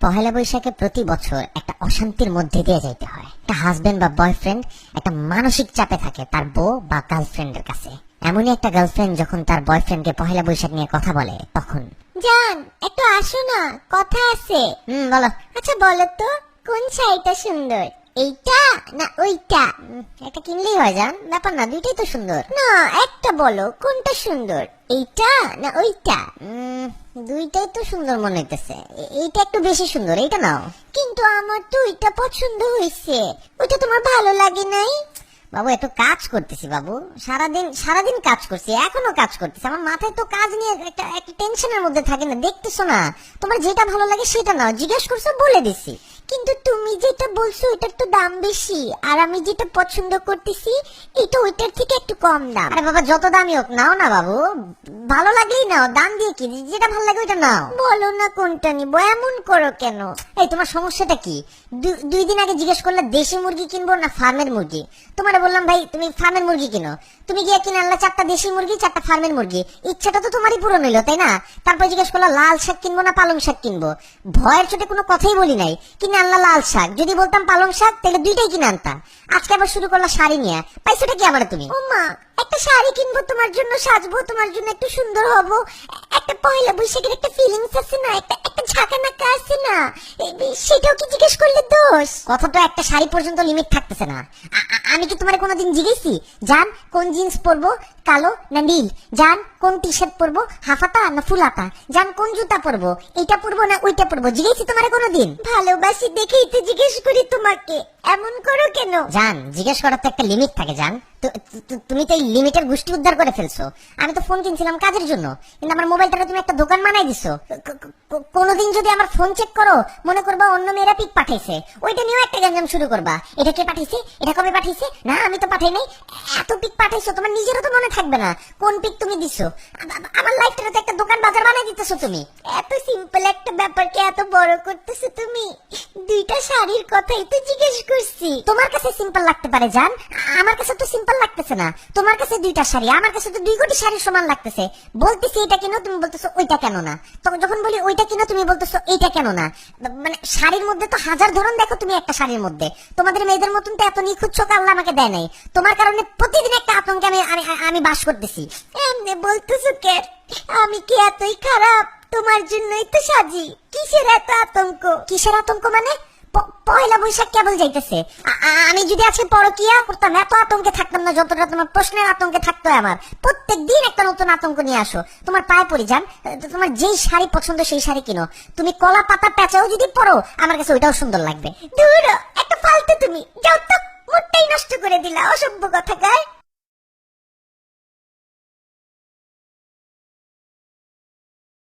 পহেলা বৈশাখে প্রতি বছর একটা অশান্তির মধ্যে দিয়ে যাইতে হয়। একটা হাজবেন্ড বা বয়ফ্রেন্ড একটা মানসিক চাপে থাকে তার বউ বা গার্লফ্রেন্ডের কাছে। এমনই একটা গার্লফ্রেন্ড যখন তার বয়ফ্রেন্ডকে পহেলা বৈশাখ নিয়ে কথা বলে তখন, জান একটু আসো না, কথা আছে। বলো। আচ্ছা বলো তো, কোন শাড়িটা সুন্দর, এইটা না ওইটা? একটা কিনলেই হয় জান, ব্যাপার না, দুইটাই তো সুন্দর। না একটা বলো, কোনটা সুন্দর, এইটা না ওইটা? দুইটাই তো সুন্দর মনে হইতেছে, এইটা একটু বেশি সুন্দর, এইটা নাও। কিন্তু আমার তো ওইটা পছন্দ হয়েছে, ওইটা তোমার ভালো লাগে নাই? বাবু এত কাজ করতেছি বাবু, সারাদিন কাজ করছি, এখনো কাজ করতেছি, আমার মাথায় তো কাজ নিয়ে একটা টেনশনের মধ্যে থাকে না, দেখতেছো না? তোমার যেটা ভালো লাগে সেটা নাও, জিজ্ঞেস করছো বলে দিছি। কিন্তু তুমি যেটা বলছো ওইটার তো দাম বেশি, আর আমি যেটা পছন্দ করতেছি এটা ওইটার থেকে একটু কম দাম। আরে বাবা যত দামই হোক নাও না বাবু, ভালো লাগলেই নাও, দাম দিয়ে কি, যেটা ভালো লাগে ওইটা নাও। বলো না কোনটা নিবো, এমন করো কেন? এই তোমার সমস্যাটা কি? দুই দিন আগে জিজ্ঞেস করলে দেশি মুরগি কিনবো না ফার্মের মুরগি, তোমার বললাম ভাই তুমি ফার্মের মুরগি কিনো, তুমি গিয়ে কিনে আনলা 4টা দেশি মুরগি 4টা ফার্মের মুরগি, ইচ্ছাটা তো তোমারই পূরণ হইলো তাই না? তারপর জিজ্ঞেস করলা লাল শাক কিনবো না পালং শাক কিনবো, ভয়ের চোটে কোনো কথাই বলি নাই, কিনে আনলা লাল শাক, যদি বলতাম পালং শাক তাহলে দুইটাই কিনে আনতা। আজকে আবার শুরু করলা শাড়ি নিয়ে, পাইছোটা কি আবার তুমি? ও মা, একটা শাড়ি কিনবো তোমার জন্য, সাজবো তোমার জন্য, একটু সুন্দর হবো, একটা পয়লা বৈশাখের একটা ফিলিংস আছে না, একটা ঝাঁকানাকা আছে না, সেটাও কি জিজ্ঞেস করলে দোষ? কথা তো একটা শাড়ি পর্যন্ত লিমিট থাকতেছে না। আমি কি তোমার কোনোদিন জিজ্ঞেসি জান কোন জিন্স পরবো, কালো না নীল? জান কোন টি শার্ট পরবো, হাফাতা না ফুলাতা? জান কোন জুতা পরবো, এইটা পরবো না ওইটা পরবো? জিজ্ঞেসি তোমার কোনোদিন? ভালোবাসি দেখেই তো জিজ্ঞেস করি তোমাকে, এমন করো কেন? জান জিজ্ঞেস করার তো একটা লিমিট থাকে জান, তুমি তো এই লিমিটের গোষ্ঠী উদ্ধার করে ফেলছো। আমি তো ফোন কিনছিলাম কাজের জন্য, কিন্তু আমার মোবাইলটাকে তুমি একটা দোকান বানাই দিছো। কোনোদিন যদি আমার ফোন চেক করো মনে করবা অন্য মেয়েরা পিক পাঠাইছে, ওইটা নিয়েও একটা গ্যাঞ্জাম শুরু করবা, এটা কে পাঠাইছে, এটা কবে পাঠাইছে, না আমি তো পাঠাই নাই। এত পিক পাঠাইছো তোমার নিজেরও তো মনে থাকবে না কোন পিক তুমি দিছো। আমার লাইফটাতে একটা দোকান বাজার বানাই দিতেছো তুমি। এত সিম্পল একটা ব্যাপারকে এত বড় করতেছো তুমি। দুইটা শাড়ির কথাই তো জিজ্ঞেস করছি। তোমার কাছে সিম্পল লাগতে পারে জান, আমার কাছে তো সিম্পল লাগতেছে না। তোমার কাছে দুইটা শাড়ি, আমার কাছে তো 2 কোটি শাড়ির সমান লাগতেছে। বলতেছি এটা কেন, তুমি বলতেছো ওইটা কেন না। তখন যখন বলি ওইটা কেন, তুমি বলতেছো এইটা কেন না। মানে শাড়ির মধ্যে তো হাজার ধরন দেখো তুমি একটা শাড়ির মধ্যে। তোমাদের মেয়েদের মতন তো এত নিখুঁত চোখ আল্লাহ আমাকে দেয় নাই। তোমার কারণে প্রতিদিন একটা আতঙ্কে আমি বাস করতেছি। এমনি বলতেছো কেন? আমি কি এতই খারাপ? তোমার জন্যই তো সাজি। কিসের এত আতঙ্ক? কিসের আতঙ্ক মানে? পয়লা বৈশাখ কেবল যাইতেছে, আমি যদি আজকে পরকিয়া করতাম এত আতঙ্কে থাকতাম না যতটা তোমার প্রশ্নের আতঙ্কে থাকতো। আমার প্রত্যেক দিন একটা নতুন আতঙ্ক নিয়ে আসো। তোমার পায়ে পড়ি যান, তোমার যেই শাড়ি পছন্দ সেই শাড়ি কিনো। তুমি কলা পাতা পেঁচাও যদি পরো আমার কাছে ওইটাও সুন্দর লাগবে। দূর একটা ফালতু, তুমি যাও তো, মুডটাই নষ্ট করে দিলা, অসভ্য কথাকার।